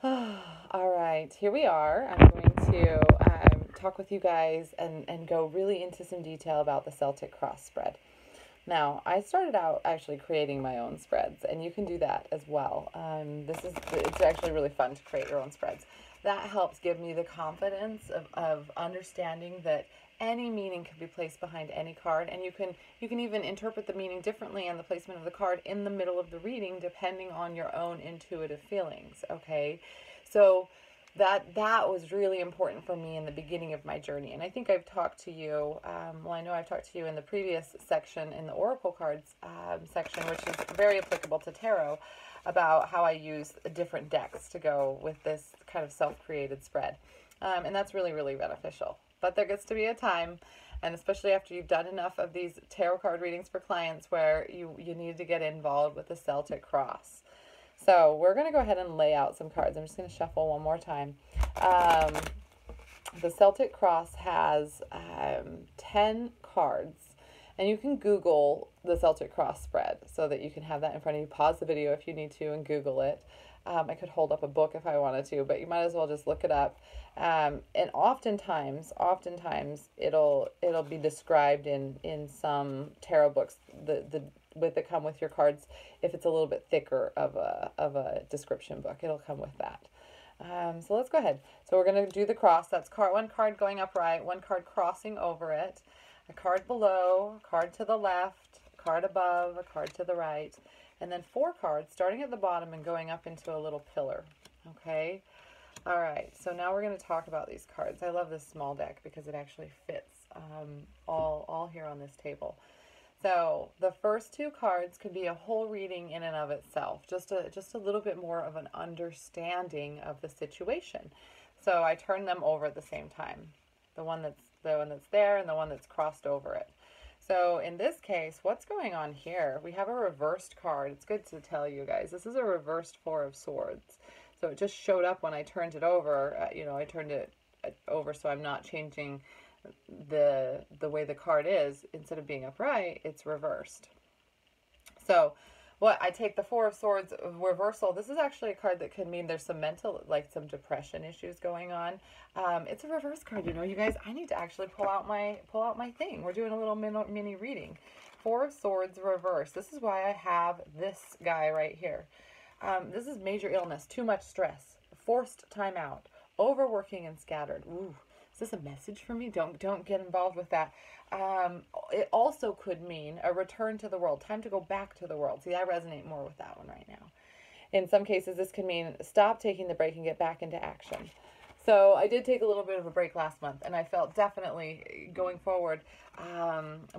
All right, here we are. I'm going to talk with you guys and go really into some detail about the Celtic Cross spread. Now, I started out actually creating my own spreads, and you can do that as well. It's actually really fun to create your own spreads. That helps give me the confidence of understanding that any meaning can be placed behind any card, and you can even interpret the meaning differently and the placement of the card in the middle of the reading depending on your own intuitive feelings. Okay, so that was really important for me in the beginning of my journey. And I think I've talked to you, I know I've talked to you in the previous section, in the Oracle cards section, which is very applicable to tarot, about how I use different decks to go with this kind of self-created spread. And that's really, really beneficial. But there gets to be a time, and especially after you've done enough of these tarot card readings for clients, where you need to get involved with the Celtic Cross. So we're going to go ahead and lay out some cards. I'm just going to shuffle one more time. The Celtic Cross has 10 cards, and you can Google the Celtic Cross spread so that you can have that in front of you. Pause the video if you need to and Google it. I could hold up a book if I wanted to, but you might as well just look it up. And oftentimes it'll be described in some tarot books, that come with your cards. If it's a little bit thicker of a description book, it'll come with that. So let's go ahead. So we're going to do the cross. That's one card going upright, one card crossing over it, a card below, a card to the left, a card above, a card to the right, and then 4 cards starting at the bottom and going up into a little pillar. Okay. All right. So now we're going to talk about these cards. I love this small deck because it actually fits all here on this table. So the first 2 cards could be a whole reading in and of itself, just a little bit more of an understanding of the situation. So I turn them over at the same time, the one that's there and the one that's crossed over it. So in this case, what's going on here? We have a reversed card. It's good to tell you guys, this is a reversed 4 of Swords. So it just showed up when I turned it over. I turned it over so I'm not changing the way the card is. Instead of being upright, it's reversed. So I take the 4 of Swords reversal. This is actually a card that could mean there's some mental, like some depression issues going on. It's a reverse card, you guys. I need to actually pull out my thing. We're doing a little mini reading. 4 of Swords reverse. This is why I have this guy right here. This is major illness, too much stress, forced time out, overworking and scattered. Ooh. Is this a message for me? Don't get involved with that. It also could mean a return to the world, time to go back to the world. See, I resonate more with that one right now. In some cases, this can mean stop taking the break and get back into action. So I did take a little bit of a break last month, and I felt definitely going forward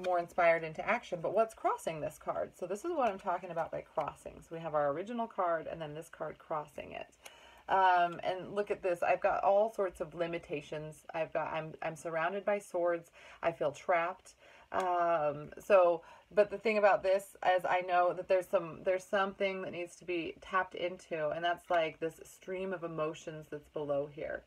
more inspired into action. But what's crossing this card? So this is what I'm talking about by crossing. So we have our original card and then this card crossing it. And look at this. I've got all sorts of limitations. I'm surrounded by swords. I feel trapped. But the thing about this is I know that there's something that needs to be tapped into, and that's like this stream of emotions that's below here.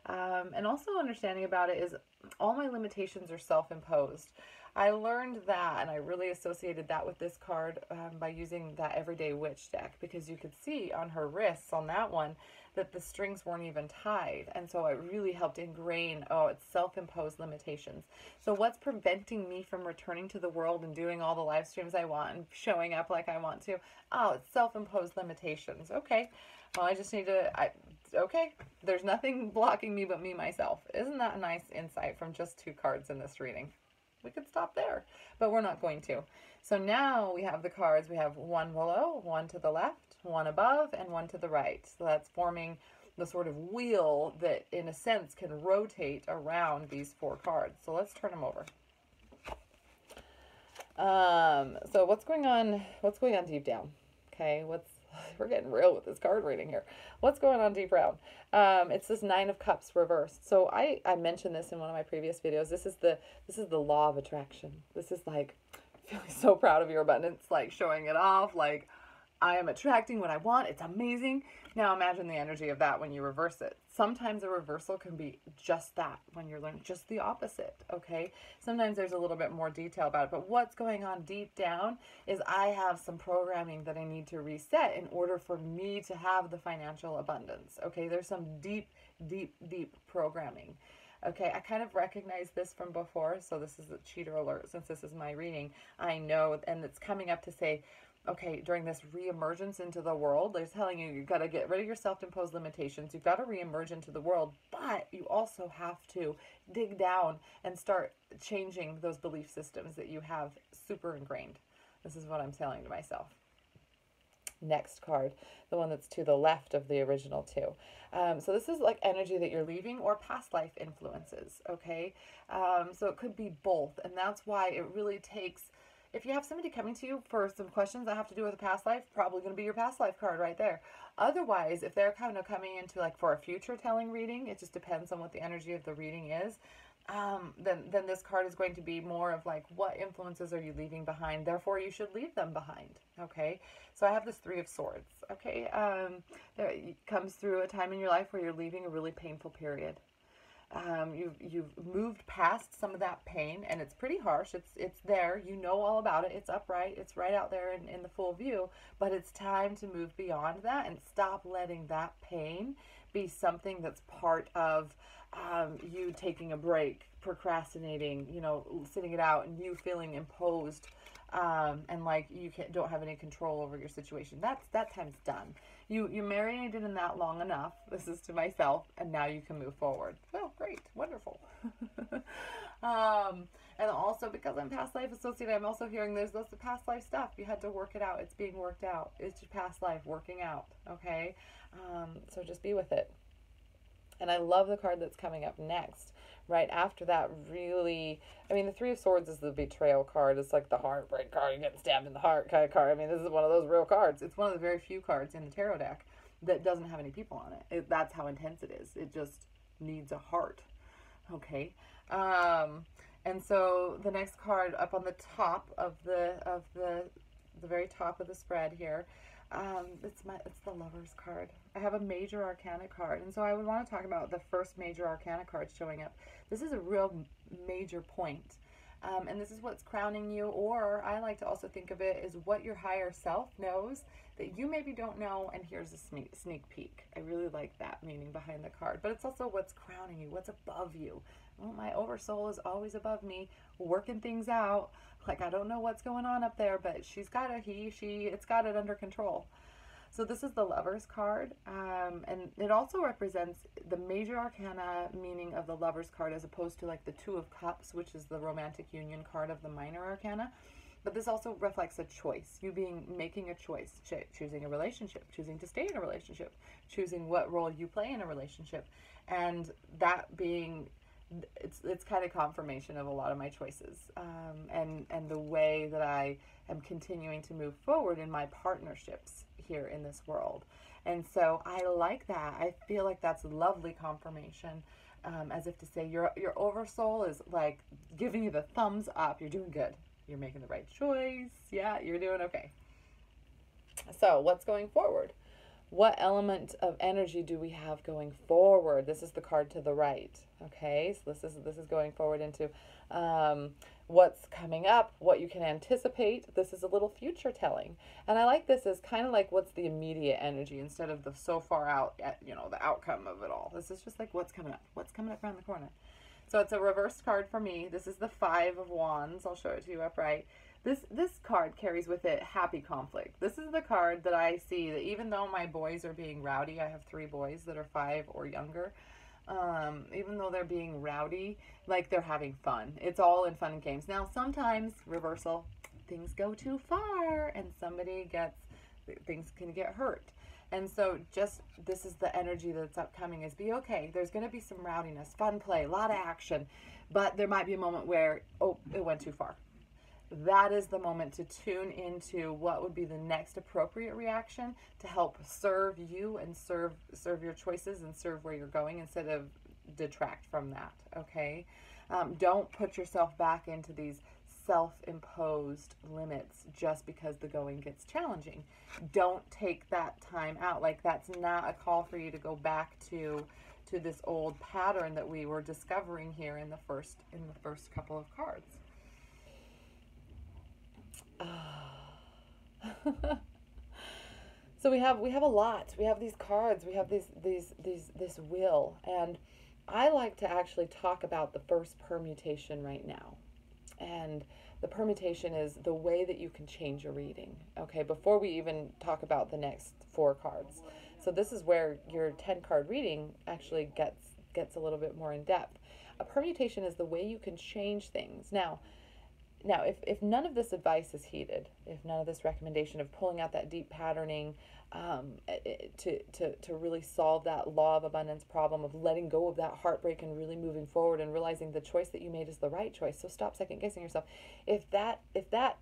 And also understanding about it is all my limitations are self-imposed. I learned that, and I really associated that with this card by using that Everyday Witch deck, because you could see on her wrists on that one that the strings weren't even tied. And so it really helped ingrain, it's self-imposed limitations. So what's preventing me from returning to the world and doing all the live streams I want and showing up like I want to? It's self-imposed limitations. Okay. Well, I just need to, okay, there's nothing blocking me but me, myself. Isn't that a nice insight from just 2 cards in this reading? We could stop there, but we're not going to. So now we have the cards. We have 1 below, 1 to the left, 1 above, and 1 to the right. So that's forming the sort of wheel that, in a sense, can rotate around these 4 cards. So let's turn them over. So what's going on? What's going on deep down? Okay, we're getting real with this card reading here. What's going on deep down? It's this 9 of Cups reversed. So I mentioned this in one of my previous videos. This is the law of attraction. This is like feeling so proud of your abundance, like showing it off, like I am attracting what I want. It's amazing. Now imagine the energy of that when you reverse it. Sometimes a reversal can be just that, when you're learning just the opposite, okay? Sometimes there's a little bit more detail about it, but what's going on deep down is I have some programming that I need to reset in order for me to have the financial abundance, okay? There's some deep, deep, deep programming. Okay, I kind of recognize this from before, so this is a cheater alert since this is my reading. I know, and it's coming up to say, okay, during this re-emergence into the world, they're telling you you've got to get rid of your self-imposed limitations. You've got to re-emerge into the world, but you also have to dig down and start changing those belief systems that you have super ingrained. This is what I'm telling to myself. Next card, the one that's to the left of the original two. So this is like energy that you're leaving or past life influences, okay? So it could be both, and that's why it really takes, if you have somebody coming to you for some questions that have to do with a past life, probably going to be your past life card right there. Otherwise, if they're kind of coming into like for a future telling reading, it just depends on what the energy of the reading is. Then this card is going to be more of like, what influences are you leaving behind? Therefore, you should leave them behind. Okay, so I have this Three of Swords. Okay, it comes through a time in your life where you're leaving a really painful period. You've moved past some of that pain, and it's pretty harsh. It's there. You know all about it. It's upright. It's right out there in the full view. But it's time to move beyond that and stop letting that pain be something that's part of you taking a break, procrastinating, sitting it out, and you feeling imposed, and like you don't have any control over your situation. That time's done. You marinated in that long enough. This is to myself, and now you can move forward. Well, great, wonderful. And also, because I'm past life associated, I'm also hearing there's lots of past life stuff. You had to work it out. It's being worked out. It's your past life working out. Okay, so just be with it. And I love the card that's coming up next. Right after that, really, I mean, the Three of Swords is the betrayal card. It's like the heartbreak card. You're getting stabbed in the heart kind of card. I mean, this is one of those real cards. It's one of the very few cards in the tarot deck that doesn't have any people on it. That's how intense it is. It just needs a heart. Okay. And so the next card up on the top of the very top of the spread here, it's the Lover's card. I have a major arcana card, and so I would want to talk about the first major arcana card showing up. This is a real major point, and this is what's crowning you, or I like to also think of it as what your higher self knows that you maybe don't know, and here's a sneak peek. I really like that meaning behind the card, but it's also what's crowning you, what's above you. Well, my oversoul is always above me, working things out. Like, I don't know what's going on up there, but she's got it's got it under control. So this is the Lover's card, and it also represents the major arcana meaning of the Lover's card as opposed to like the Two of Cups, which is the romantic union card of the minor arcana. But this also reflects a choice, making a choice, choosing a relationship, choosing to stay in a relationship, choosing what role you play in a relationship, and that being, it's kind of confirmation of a lot of my choices, and the way that I am continuing to move forward in my partnerships here in this world. And so I like that. I feel like that's lovely confirmation, as if to say your oversoul is like giving you the thumbs up. You're doing good. You're making the right choice. Yeah, you're doing okay. So what's going forward? What element of energy do we have going forward? This is the card to the right. Okay, so this is going forward into what's coming up, what you can anticipate. This is a little future telling, and I like this as kind of like what's the immediate energy instead of the so far out, the outcome of it all. This is just like what's coming up around the corner. So it's a reversed card for me. This is the Five of Wands. I'll show it to you upright. This card carries with it happy conflict. This is the card that I see that even though my boys are being rowdy, I have 3 boys that are 5 or younger, even though they're being rowdy, like they're having fun. It's all in fun and games. Now, sometimes, reversal, things go too far and things can get hurt. And so this is the energy that's upcoming is be okay. There's going to be some rowdiness, fun play, a lot of action, but there might be a moment where, it went too far. That is the moment to tune into what would be the next appropriate reaction to help serve you and serve your choices and serve where you're going instead of detract from that, okay? Don't put yourself back into these self-imposed limits just because the going gets challenging. Don't take that time out. Like, that's not a call for you to go back to this old pattern that we were discovering here in the first couple of cards. So we have a lot. We have these cards. We have this wheel, and I like to actually talk about the first permutation right now. And the permutation is the way that you can change your reading. Okay, before we even talk about the next 4 cards. So this is where your 10-card reading actually gets a little bit more in depth. A permutation is the way you can change things. Now, if none of this advice is heeded, if none of this recommendation of pulling out that deep patterning to really solve that law of abundance problem of letting go of that heartbreak and really moving forward and realizing the choice that you made is the right choice. So stop second guessing yourself. If that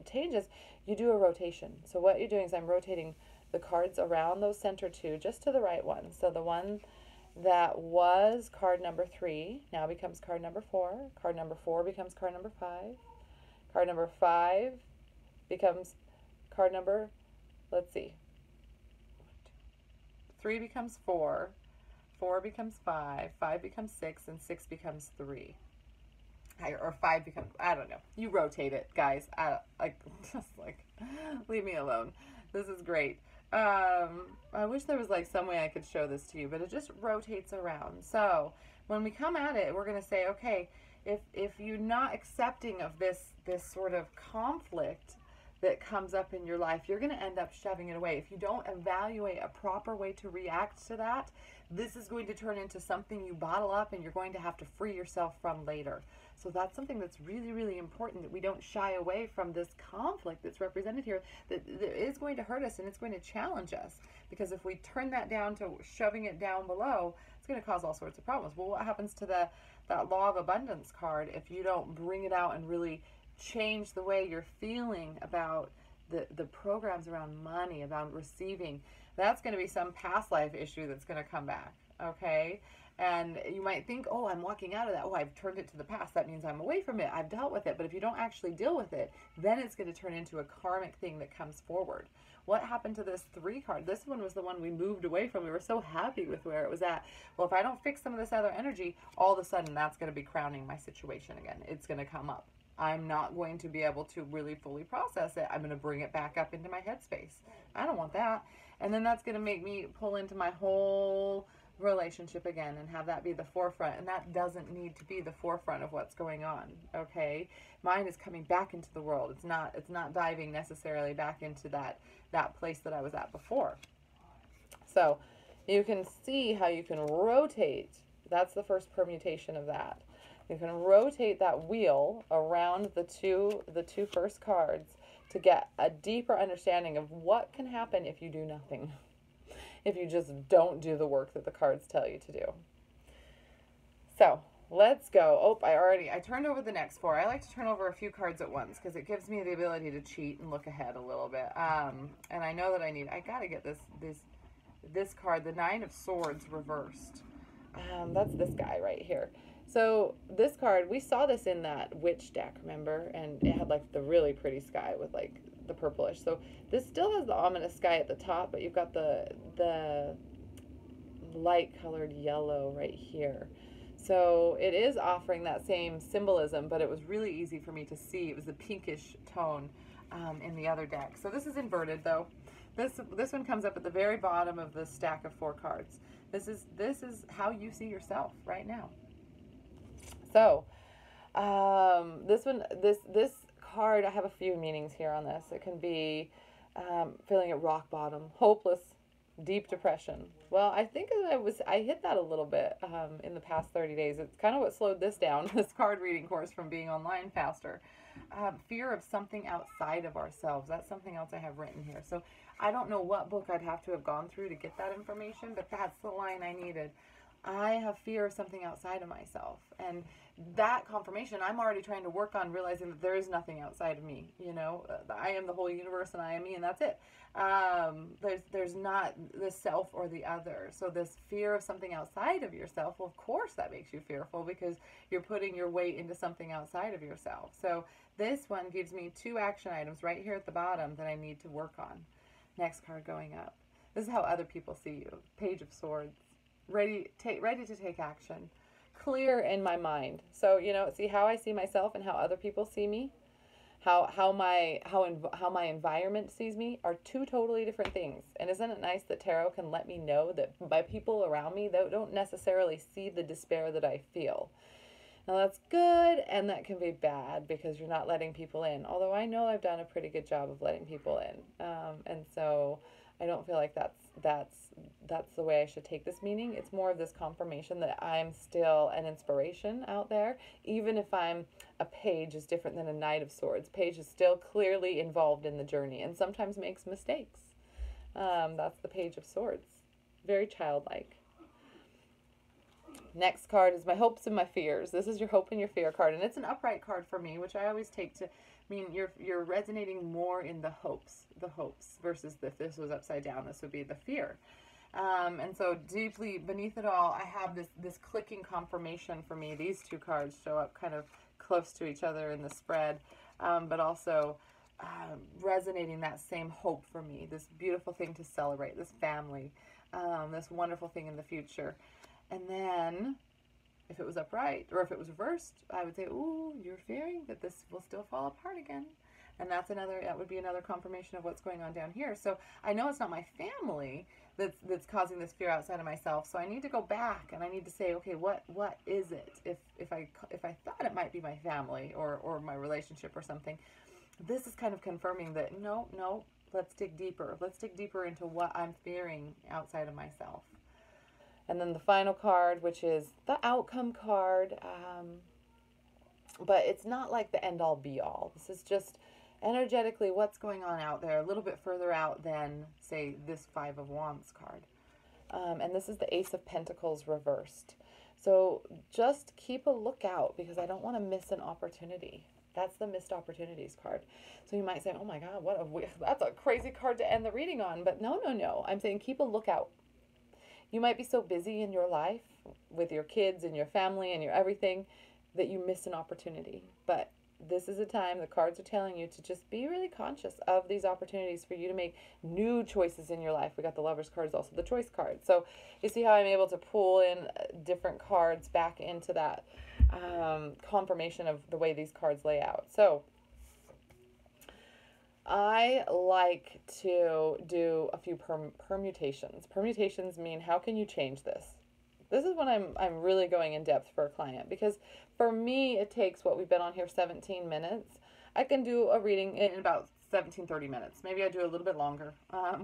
changes, you do a rotation. So what you're doing is I'm rotating the cards around those center 2 just to the right one. So the one that was card number 3 now becomes card number 4. Card number 4 becomes card number 5. Card number 5 becomes card number, let's see, 3 becomes 4, 4 becomes 5, 5 becomes 6, and 6 becomes 3. Or 5 becomes, I don't know. You rotate it, guys. Leave me alone. This is great. I wish there was like some way I could show this to you, but it just rotates around. So when we come at it, we're going to say, okay, if you're not accepting of this sort of conflict that comes up in your life, you're going to end up shoving it away. If you don't evaluate a proper way to react to that, this is going to turn into something you bottle up and you're going to have to free yourself from later. So that's something that's really, really important, that we don't shy away from this conflict that's represented here that is going to hurt us and it's going to challenge us. Because if we turn that down to shoving it down below, it's going to cause all sorts of problems. Well, what happens to that law of abundance card if you don't bring it out and really change the way you're feeling about the programs around money, about receiving? That's going to be some past life issue that's going to come back, okay? And you might think, oh, I'm walking out of that. Oh, I've turned it to the past. That means I'm away from it. I've dealt with it. But if you don't actually deal with it, then it's going to turn into a karmic thing that comes forward. What happened to this 3 card? This one was the one we moved away from. We were so happy with where it was at. Well, if I don't fix some of this other energy, all of a sudden that's going to be crowning my situation again. It's going to come up. I'm not going to be able to really fully process it. I'm going to bring it back up into my headspace. I don't want that. And then that's going to make me pull into my whole relationship again and have that be the forefront. And that doesn't need to be the forefront of what's going on, okay? Mine is coming back into the world. It's not diving necessarily back into that place that I was at before. So you can see how you can rotate. That's the first permutation of that. You can rotate that wheel around the two first cards to get a deeper understanding of what can happen if you do nothing. If you just don't do the work that the cards tell you to do. So let's go. Oh, I turned over the next 4. I like to turn over a few cards at once because it gives me the ability to cheat and look ahead a little bit. And I know that I got to get this card, the 9 of Swords reversed. That's this guy right here. So this card, we saw this in that witch deck, remember? And it had like the really pretty sky with like the purplish. So this still has the ominous sky at the top, but you've got the light colored yellow right here. So it is offering that same symbolism, but it was really easy for me to see. It was a pinkish tone in the other deck. So this is inverted though. This one comes up at the very bottom of the stack of 4 cards. This is how you see yourself right now. So, this card, I have a few meanings here on this. It can be feeling at rock bottom, hopeless, deep depression. Well, I think I hit that a little bit in the past 30 days. It's kind of what slowed this down, this card reading course, from being online faster. Fear of something outside of ourselves. That's something else I have written here. So I don't know what book I'd have to have gone through to get that information, but that's the line I needed. I have fear of something outside of myself. And that confirmation, I'm already trying to work on realizing that there is nothing outside of me. I am the whole universe and I am me, and that's it. There's not the self or the other. So this fear of something outside of yourself, well, of course that makes you fearful because you're putting your weight into something outside of yourself. So this one gives me 2 action items right here at the bottom that I need to work on. Next card going up. This is how other people see you. Page of Swords. Ready to take action. Clear in my mind. So, see how I see myself and how other people see me? How my environment sees me are 2 totally different things. And isn't it nice that tarot can let me know that by people around me that don't necessarily see the despair that I feel? Now that's good, and that can be bad because you're not letting people in. Although I know I've done a pretty good job of letting people in, and so I don't feel like that's the way I should take this meaning. It's more of this confirmation that I'm still an inspiration out there, even if a page is different than a Knight of Swords. Page is still clearly involved in the journey and sometimes makes mistakes. That's the Page of Swords. Very childlike. Next card is my hopes and my fears. This is your hope and your fear card, and it's an upright card for me, which I always take to mean you're resonating more in the hopes versus if this was upside down, this would be the fear. And so deeply beneath it all, I have this clicking confirmation for me. These 2 cards show up kind of close to each other in the spread, but also resonating that same hope for me, this beautiful thing to celebrate, this family, this wonderful thing in the future. And then if it was upright or if it was reversed, I would say, ooh, you're fearing that this will still fall apart again. And that would be another confirmation of what's going on down here. So I know it's not my family that's causing this fear outside of myself. So I need to go back and I need to say, okay, what is it? If I thought it might be my family or my relationship or something, this is kind of confirming that no, let's dig deeper. Let's dig deeper into what I'm fearing outside of myself. And then the final card, which is the outcome card, but it's not like the end-all be-all. This is just energetically what's going on out there, a little bit further out than, say, this 5 of Wands card. And this is the Ace of Pentacles reversed. So just keep a lookout because I don't want to miss an opportunity. That's the missed opportunities card. So you might say, oh my God, that's a crazy card to end the reading on. But no. I'm saying keep a lookout. You might be so busy in your life with your kids and your family and your everything that you miss an opportunity. But this is a time the cards are telling you to just be really conscious of these opportunities for you to make new choices in your life. We got the Lovers cards, also the Choice card. So you see how I'm able to pull in different cards back into that confirmation of the way these cards lay out. So I like to do a few permutations. Permutations mean how can you change this? This is when I'm really going in depth for a client because for me it takes what we've been on here 17 minutes. I can do a reading in about 30 minutes. Maybe I do a little bit longer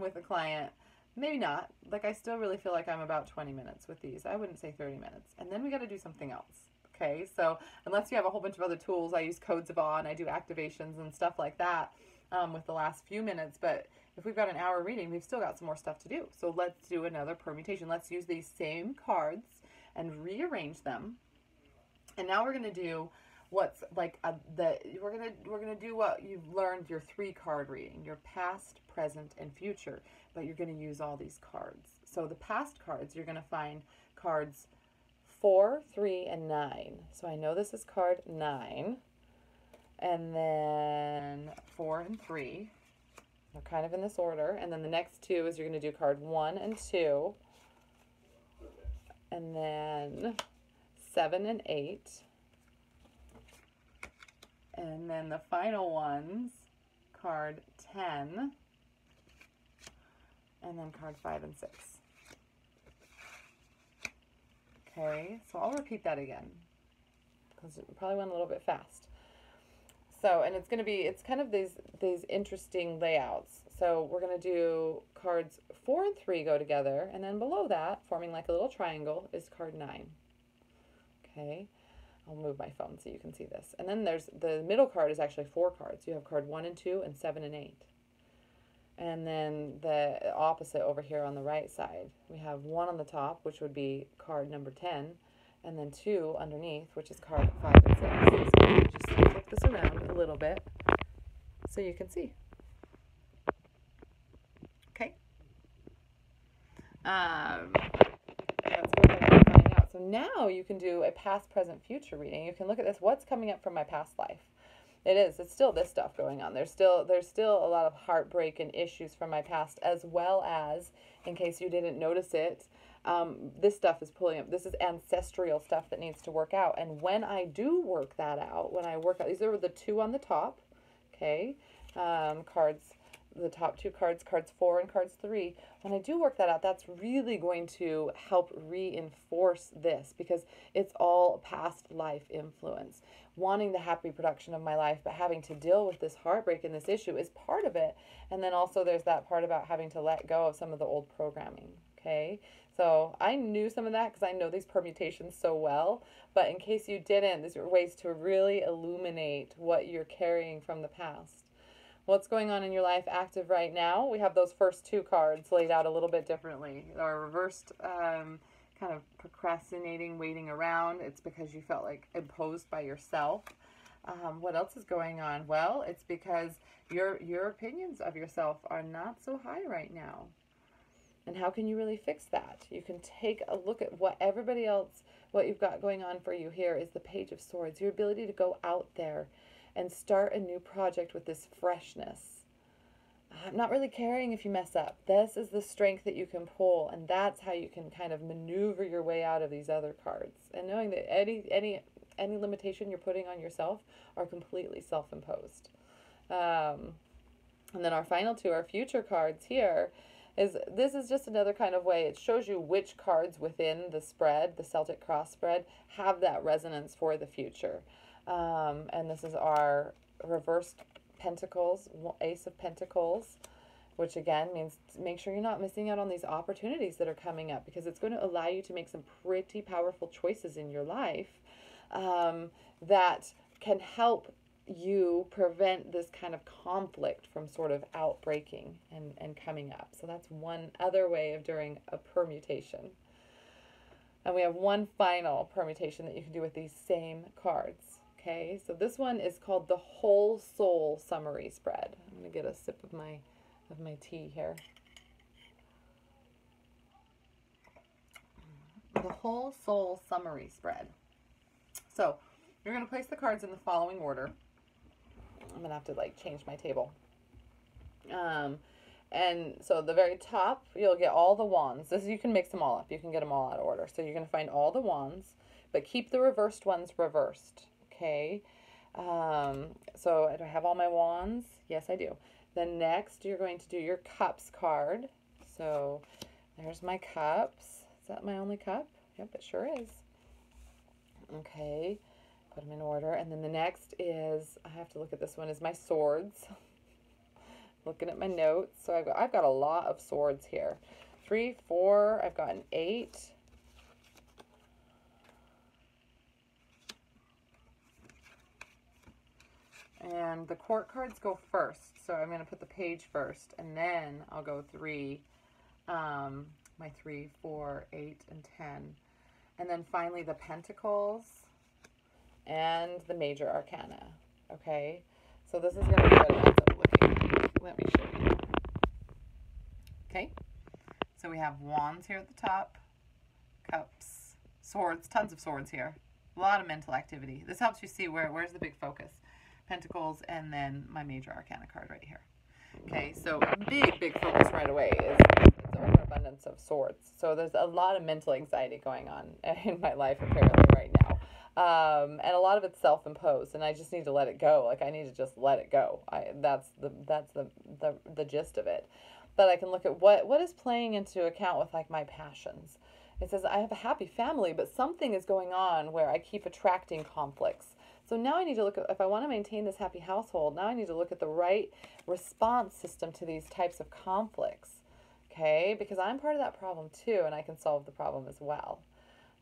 with a client. Maybe not. Like I still really feel like I'm about 20 minutes with these. I wouldn't say 30 minutes. And then we got to do something else. Okay, so unless you have a whole bunch of other tools, I use codes of awe and I do activations and stuff like that. With the last few minutes, but if we've got an hour reading, we've still got some more stuff to do. So let's do another permutation. Let's use these same cards and rearrange them. And now we're going to do what's like we're going to do what you've learned your 3-card reading, your past, present, and future, but you're going to use all these cards. So the past cards, you're going to find cards 4, 3, and 9. So I know this is card 9. And then 4 and 3. They're kind of in this order. And then the next 2 is you're going to do card 1 and 2. And then 7 and 8. And then the final ones, card 10. And then card 5 and 6. Okay, so I'll repeat that again because it probably went a little bit fast. So, and it's kind of these interesting layouts. So we're going to do cards 4 and 3 go together, and then below that, forming like a little triangle, is card 9. Okay, I'll move my phone so you can see this. And then there's the middle card is actually 4 cards. You have card 1 and 2 and 7 and 8. And then the opposite over here on the right side. We have 1 on the top, which would be card number 10, and then 2 underneath, which is card 5 and 6. So I'm going to just flip this around a little bit so you can see. Okay. That's what I'm finding out. So now you can do a past, present, future reading. You can look at this. What's coming up from my past life? It's still this stuff going on. There's still a lot of heartbreak and issues from my past, as well as, in case you didn't notice it, this stuff is pulling up. This is ancestral stuff that needs to work out. And when I do work that out, these are the 2 on the top, okay, cards, the top 2 cards, cards 4 and cards 3. When I do work that out, that's really going to help reinforce this, because it's all past life influence. Wanting the happy production of my life, but having to deal with this heartbreak and this issue is part of it. And then also there's that part about having to let go of some of the old programming. Okay, so I knew some of that because I know these permutations so well. But in case you didn't, these are ways to really illuminate what you're carrying from the past. What's going on in your life active right now? We have those first 2 cards laid out a little bit differently. Our reversed kind of procrastinating, waiting around. It's because you felt like imposed by yourself. What else is going on? Well, it's because your opinions of yourself are not so high right now. And how can you really fix that? You can take a look at what you've got going on for you here is the Page of Swords. Your ability to go out there and start a new project with this freshness. I'm not really caring if you mess up. This is the strength that you can pull, and that's how you can kind of maneuver your way out of these other cards. And knowing that any limitation you're putting on yourself are completely self-imposed. And then our final 2, our future cards here, this is just another kind of way. It shows you which cards within the spread, the Celtic Cross spread, have that resonance for the future. And this is our reversed Pentacles, Ace of Pentacles, which again means make sure you're not missing out on these opportunities that are coming up, because it's going to allow you to make some pretty powerful choices in your life that can help you prevent this kind of conflict from sort of outbreaking and coming up. So that's one other way of doing a permutation. And we have one final permutation that you can do with these same cards. Okay, so this one is called the Whole Soul Summary Spread. I'm going to get a sip of my tea here. The Whole Soul Summary Spread. So you're going to place the cards in the following order. I'm going to have to change my table. And so the very top, you'll get all the wands. You can mix them all up. You can get them all out of order. So you're going to find all the wands, but keep the reversed ones reversed. Okay, so do I have all my wands? Yes, I do. Then next, you're going to do your cups card. So there's my cups. Is that my only cup? Yep, it sure is. Okay, put them in order. And then the next is, I have to look at this one, is my swords. Looking at my notes. So I've got a lot of swords here. 3, 4, I've got an 8. And the court cards go first, so I'm going to put the page first, and then I'll go 3, my 3, 4, 8, and 10. And then finally the pentacles and the major arcana. Okay, so this is going to be what it ends up looking like. Let me show you. Okay, so we have wands here at the top, cups, swords, tons of swords here. A lot of mental activity. This helps you see where's the big focus. Pentacles, and then my major arcana card right here. Okay, so big focus right away is the overabundance of swords. So there's a lot of mental anxiety going on in my life apparently right now. And a lot of it's self-imposed, and I just need to let it go. I need to just let it go. That's the gist of it. But I can look at what is playing into account with my passions. It says I have a happy family, but something is going on where I keep attracting conflicts. So now I need to look at, if I want to maintain this happy household, now I need to look at the right response system to these types of conflicts, okay? Because I'm part of that problem too, and I can solve the problem as well.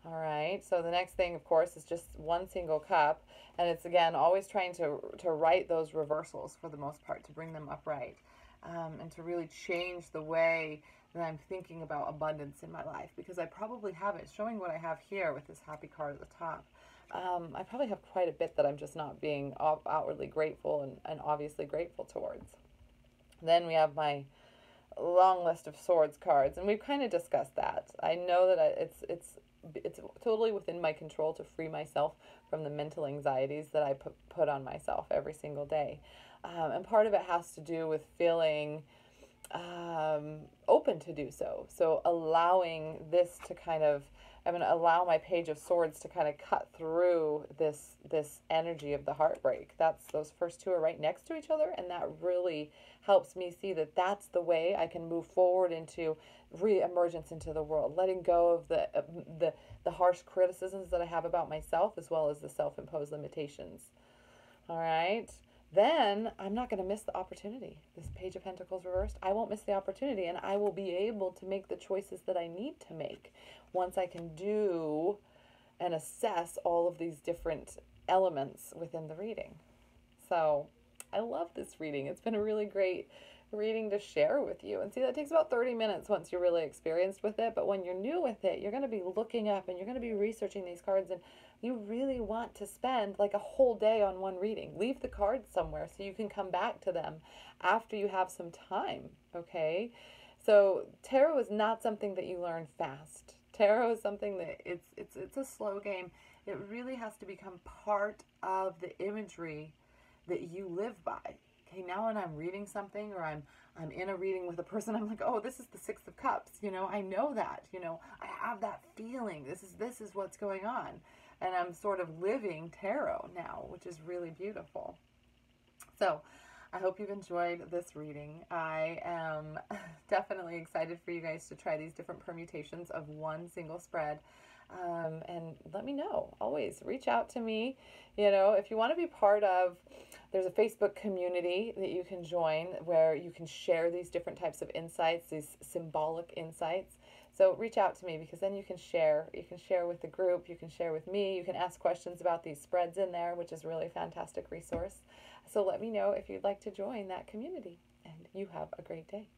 All right, so the next thing, of course, is just one single cup, and it's, again, always trying to right those reversals for the most part, to bring them upright. and to really change the way that I'm thinking about abundance in my life, because I probably have it. Showing what I have here with this happy card at the top. I probably have quite a bit that I'm just not being outwardly grateful and obviously grateful towards. Then we have my long list of swords cards, and we've kind of discussed that. I know that it's totally within my control to free myself from the mental anxieties that I put on myself every single day. And part of it has to do with feeling open to do so. So allowing this to kind of, I'm going to allow my Page of Swords to kind of cut through this energy of the heartbreak. Those first two are right next to each other, and that really helps me see that that's the way I can move forward into re-emergence into the world, letting go of the harsh criticisms that I have about myself, as well as the self-imposed limitations. All right. Then I'm not going to miss the opportunity. This Page of Pentacles reversed, I won't miss the opportunity, and I will be able to make the choices that I need to make once I can do and assess all of these different elements within the reading. So I love this reading. It's been a really great reading to share with you. And see, that takes about 30 minutes once you're really experienced with it. But when you're new with it, you're going to be looking up and you're going to be researching these cards, and you really want to spend like a whole day on one reading. Leave the cards somewhere so you can come back to them after you have some time, okay? So tarot is not something that you learn fast. Tarot is something that it's a slow game. It really has to become part of the imagery that you live by. Okay, now when I'm reading something, or I'm in a reading with a person, I'm like, oh, this is the Six of Cups. You know, I know that. You know, I have that feeling. This is what's going on, and I'm sort of living tarot now, which is really beautiful. So I hope you've enjoyed this reading. I am definitely excited for you guys to try these different permutations of one single spread. And let me know. Always reach out to me. You know, if you want to be part of, there's a Facebook community that you can join where you can share these different types of insights, these symbolic insights. So reach out to me, because then you can share. You can share with the group. You can share with me. You can ask questions about these spreads in there, which is really a fantastic resource. So let me know if you'd like to join that community, and you have a great day.